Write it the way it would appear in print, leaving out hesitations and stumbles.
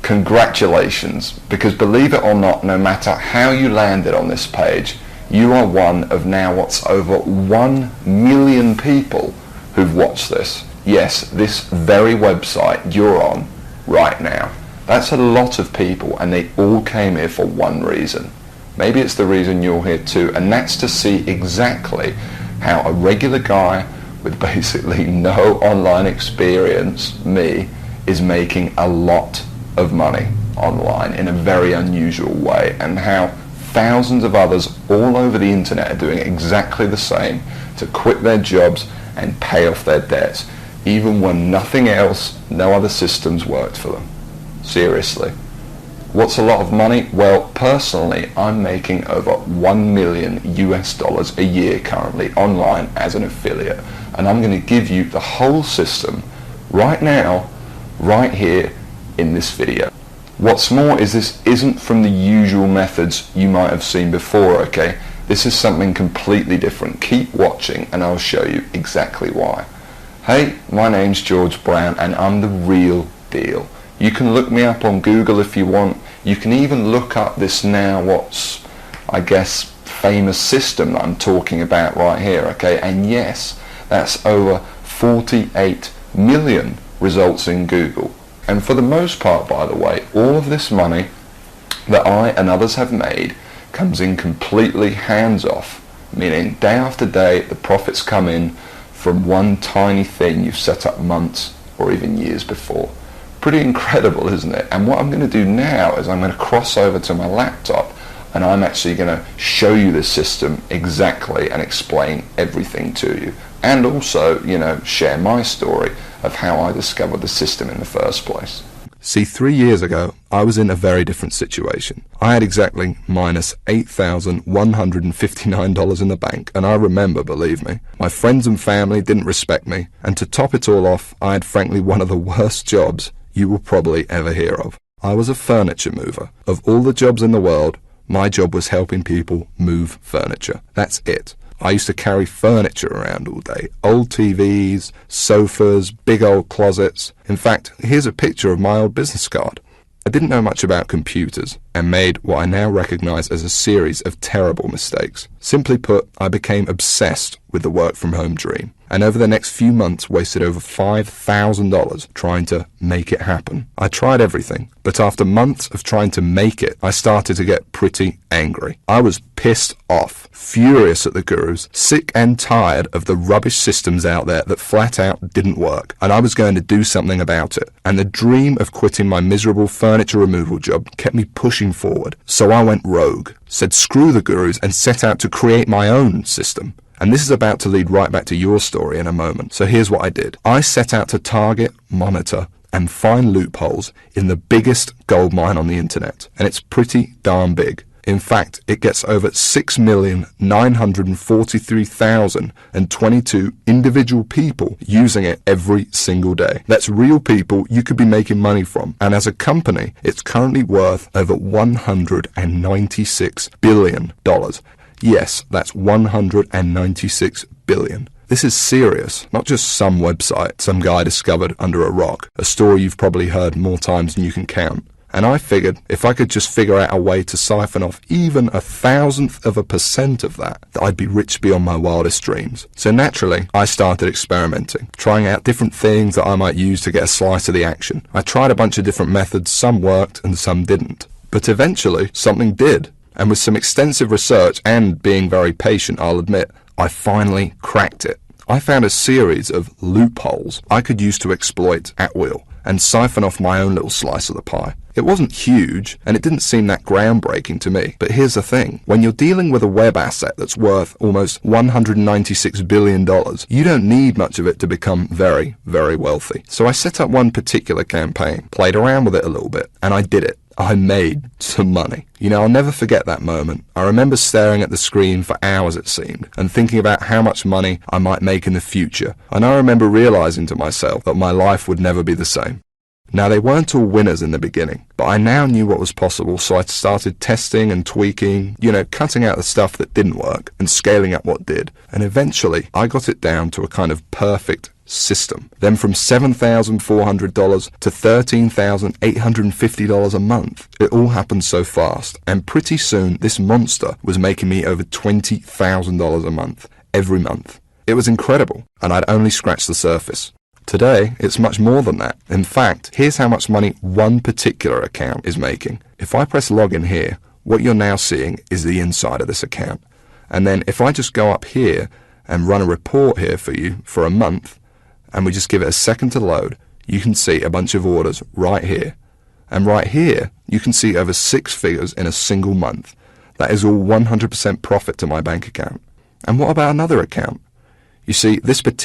Congratulations, because believe it or not, no matter how you landed on this page, you are one of now what's over 1 million people who've watched this. Yes, this very website you're on right now. That's a lot of people, and they all came here for one reason. Maybe it's the reason you're here too, and that's to see exactly how a regular guy with basically no online experience, me, is making a lot of money online in a very unusual way, and how thousands of others all over the internet are doing exactly the same to quit their jobs and pay off their debts, even when nothing else, no other systems worked for them. Seriously. What's a lot of money? Well, personally, I'm making over $1 million US a year currently online as an affiliate, and I'm going to give you the whole system right now, right here in this video. What's more is this isn't from the usual methods you might have seen before, okay? This is something completely different. Keep watching and I'll show you exactly why. Hey, my name's George Brown and I'm the real deal. You can look me up on Google if you want. You can even look up this now what's, I guess, famous system that I'm talking about right here, okay? And yes, that's over 48 million results in Google. And for the most part, by the way, all of this money that I and others have made comes in completely hands-off, meaning day after day the profits come in from one tiny thing you've set up months or even years before. Pretty incredible, isn't it? And what I'm going to do now is I'm going to cross over to my laptop and I'm actually going to show you this system exactly and explain everything to you. And also, you know, share my story of how I discovered the system in the first place. See, 3 years ago, I was in a very different situation. I had exactly minus $8,159 in the bank, and I remember, believe me, my friends and family didn't respect me, and to top it all off, I had frankly one of the worst jobs you will probably ever hear of. I was a furniture mover. Of all the jobs in the world, my job was helping people move furniture. That's it. I used to carry furniture around all day. Old TVs, sofas, big old closets. In fact, here's a picture of my old business card. I didn't know much about computers and made what I now recognize as a series of terrible mistakes. Simply put, I became obsessed with the work from home dream, and over the next few months wasted over $5,000 trying to make it happen. I tried everything, but after months of trying to make it, I started to get pretty angry. I was pissed off, furious at the gurus, sick and tired of the rubbish systems out there that flat out didn't work, and I was going to do something about it. And the dream of quitting my miserable furniture removal job kept me pushing forward. So I went rogue, said screw the gurus, and set out to create my own system. And this is about to lead right back to your story in a moment. So here's what I did. I set out to target, monitor, and find loopholes in the biggest goldmine on the internet. And it's pretty darn big. In fact, it gets over 6,943,022 individual people using it every single day. That's real people you could be making money from. And as a company, it's currently worth over $196 billion. Yes, that's $196 billion. This is serious, not just some website some guy discovered under a rock, a story you've probably heard more times than you can count. And I figured if I could just figure out a way to siphon off even 1,000% of that, I'd be rich beyond my wildest dreams. So naturally, I started experimenting, trying out different things that I might use to get a slice of the action. I tried a bunch of different methods, some worked and some didn't. But eventually, something did. And with some extensive research and being very patient, I'll admit, I finally cracked it. I found a series of loopholes I could use to exploit at will and siphon off my own little slice of the pie. It wasn't huge, and it didn't seem that groundbreaking to me. But here's the thing. When you're dealing with a web asset that's worth almost $196 billion, you don't need much of it to become very, very wealthy. So I set up one particular campaign, played around with it a little bit, and I did it. I made some money. You know, I'll never forget that moment. I remember staring at the screen for hours, it seemed, and thinking about how much money I might make in the future. And I remember realizing to myself that my life would never be the same. Now, they weren't all winners in the beginning, but I now knew what was possible, so I started testing and tweaking, cutting out the stuff that didn't work and scaling up what did. And eventually, I got it down to a kind of perfect system. Then from $7,400 to $13,850 a month. It all happened so fast, and pretty soon this monster was making me over $20,000 a month, every month. It was incredible, and I'd only scratched the surface. Today, it's much more than that. In fact, here's how much money one particular account is making. If I press login here, what you're now seeing is the inside of this account. And then if I just go up here and run a report here for you for a month, and we just give it a second to load, you can see a bunch of orders right here. And right here, you can see over 6 figures in a single month. That is all 100% profit to my bank account. And what about another account? You see, this particular